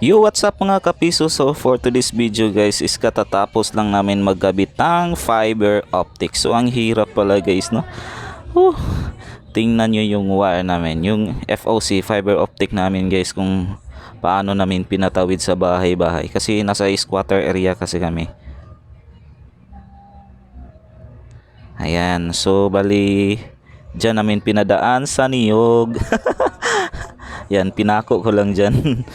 Yo, what's up mga kapiso? So for today's video guys is katatapos lang namin magkabit ng fiber optic. So ang hirap pala guys, no? Whew. Tingnan nyo yung wire namin, yung FOC fiber optic namin guys, kung paano namin pinatawid sa bahay-bahay. Kasi nasa squatter area kasi kami. Ayan, so bali dyan namin pinadaan sa niyog. Yan, pinako ko lang dyan.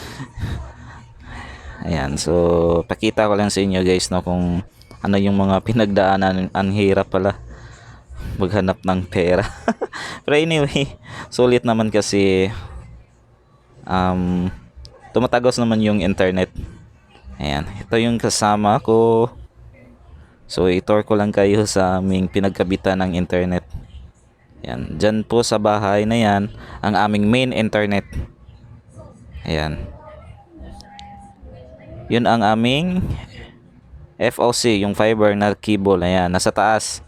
Ayan, so pakita ko lang sa inyo guys, no, kung ano yung mga pinagdaanan. Ang hirap pala maghanap ng pera. Pero anyway, sulit naman kasi tumatagos naman yung internet. Ayan, ito yung kasama ko. So i-tour ko lang kayo sa aming pinagkabitan ng internet. Ayan, dyan po sa bahay na yan ang aming main internet. Ayan, yun ang aming FOC, yung fiber na cable. Ayan, nasa taas.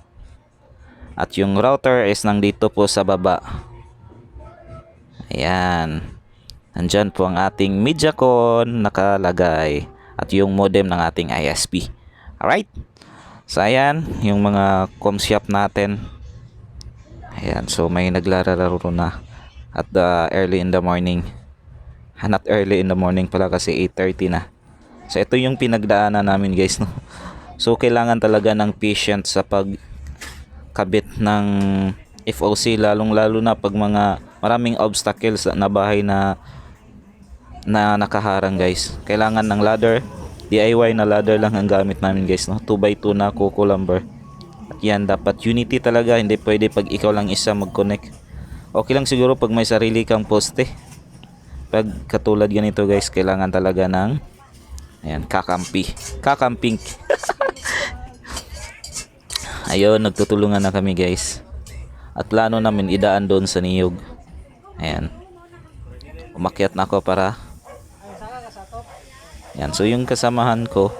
At yung router is nandito po sa baba. Ayan, nandyan po ang ating Mediacon nakalagay. At yung modem ng ating ISP. Alright, so ayan yung mga com shop natin. Ayan, so may naglalaro na at early in the morning. Not early in the morning pala kasi 8:30 na. So ito yung pinagdaanan namin guys, no. So kailangan talaga ng patient sa pagkabit ng FOC, lalong-lalo na pag mga maraming obstacles na bahay na nakaharang guys. Kailangan ng ladder, DIY na ladder lang ang gamit namin guys, no. 2x2 na kuko lumber. At yan, dapat unity talaga, hindi pwede pag ikaw lang isa mag-connect. Okay lang siguro pag may sarili kang poste. Pag katulad ganito guys, kailangan talaga ng ayan, kakamping. Ayun, nagtutulungan na kami guys. At plano namin idaan doon sa niyog. Ayan, umakyat na ako para ayan, so yung kasamahan ko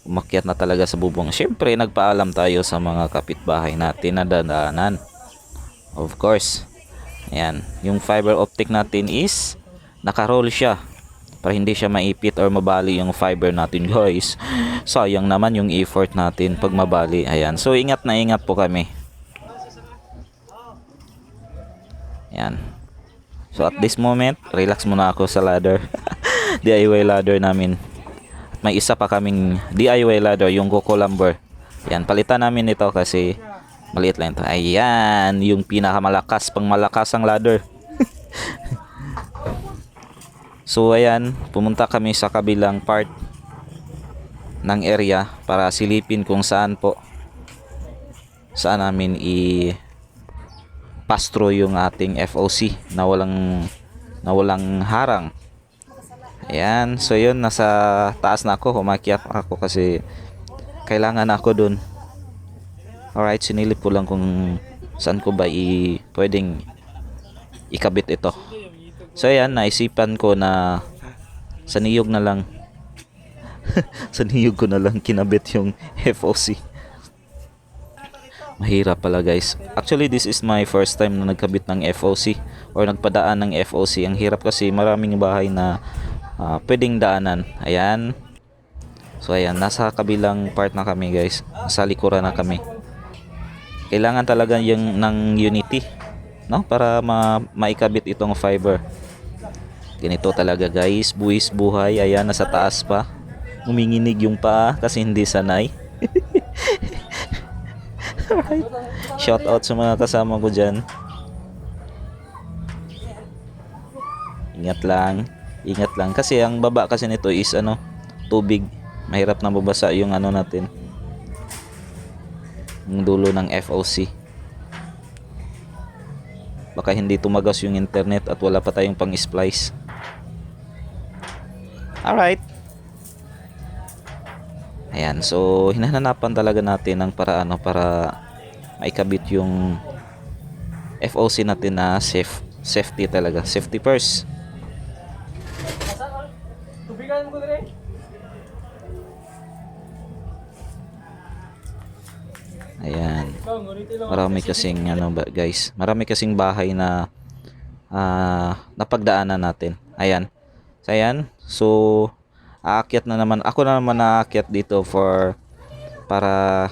umakyat na talaga sa bubong. Syempre nagpaalam tayo sa mga kapitbahay natin na dadaanan. Of course. Ayan, yung fiber optic natin is naka-roll siya para hindi siya maipit or mabali yung fiber natin guys. Sayang naman yung effort natin pag mabali. Ayan, so ingat na ingat po kami. Ayan, so at this moment relax muna ako sa ladder. DIY ladder namin. At may isa pa kaming DIY ladder, yung kuko lumber. Ayan, palitan namin ito kasi maliit lang ito. Ayan, yung pinakamalakas, pang malakas ang ladder. So ayan, pumunta kami sa kabilang part ng area para silipin kung saan namin pass through yung ating FOC na walang harang. Ayan, so yun, nasa taas na ako, umakyat ako kasi kailangan ako dun. Alright, sinilip ko lang kung saan ko ba pwedeng ikabit ito. So ayan, naisipan ko na sa niyog na lang sa niyog ko na lang kinabit yung FOC. Mahirap pala guys. Actually, this is my first time na nagkabit ng FOC or nagpadaan ng FOC. Ang hirap kasi maraming bahay na pwedeng daanan. Ayan. So ayan, nasa kabilang part na kami guys. Nasa likuran na kami. Kailangan talaga yung ng unity, no, para maikabit itong fiber. Ganito talaga guys, buwis buhay. Ayan, nasa taas pa, uminginig yung paa kasi hindi sanay. Alright, shout out sa mga kasama ko dyan. Ingat lang kasi ang baba kasi nito is tubig. Mahirap na babasa yung natin, yung dulo ng FOC. Baka hindi tumagas yung internet at wala pa tayong pang splice. Alright. Ayan, so hinahanapan talaga natin ng paraan para maikabit yung FOC natin na safety talaga. Safety first. Ayan. Marami kasing guys, marami kasing bahay na napagdaanan natin. Ayan. So ayan. So aakyat na naman. Ako na naman aakyat dito para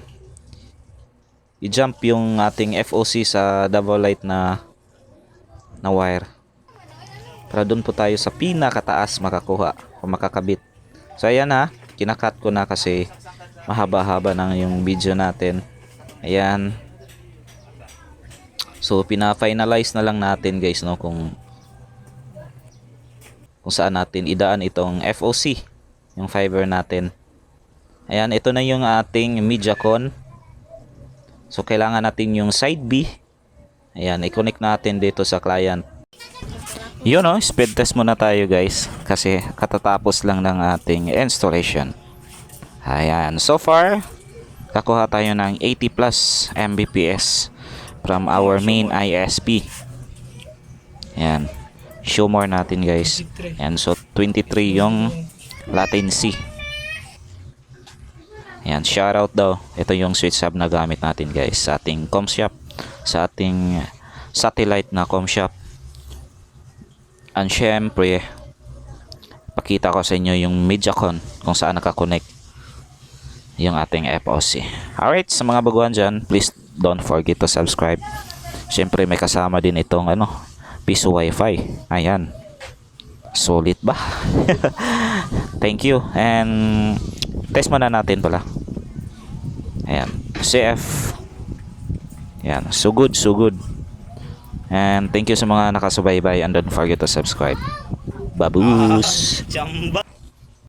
i-jump yung ating FOC sa double light na wire. Para doon po tayo sa pinakataas makakuha o makakabit. So ayan ha, kinakat ko na kasi mahaba-haba na yung video natin. Ayan. So pina-finalize na lang natin guys, no, kung saan natin idaan itong FOC, yung fiber natin. Ayan, ito na yung ating MediaCon. So kailangan natin yung side B. Ayan, i-connect natin dito sa client. Yun, no, speed test muna tayo guys kasi katatapos lang ng ating installation. Ayan, so far kakuha tayo ng 80 plus Mbps from our main ISP. Ayan, show more natin guys. Ayan, so 23 yung latency. Ayan, shoutout daw. Ito yung switch hub na gamit natin guys sa ating ComShop, sa ating satellite na ComShop. And syempre, pakita ko sa inyo yung MediaCon kung saan nakakonect yung ating FOC. Alright, sa mga baguhan dyan, please don't forget to subscribe. Syempre may kasama din itong piso wifi. Ayan, solid ba? Thank you. And test muna natin pala. Ayan, CF. Ayan, so good, so good. And thank you sa mga nakasubaybay and don't forget to subscribe. Baboos!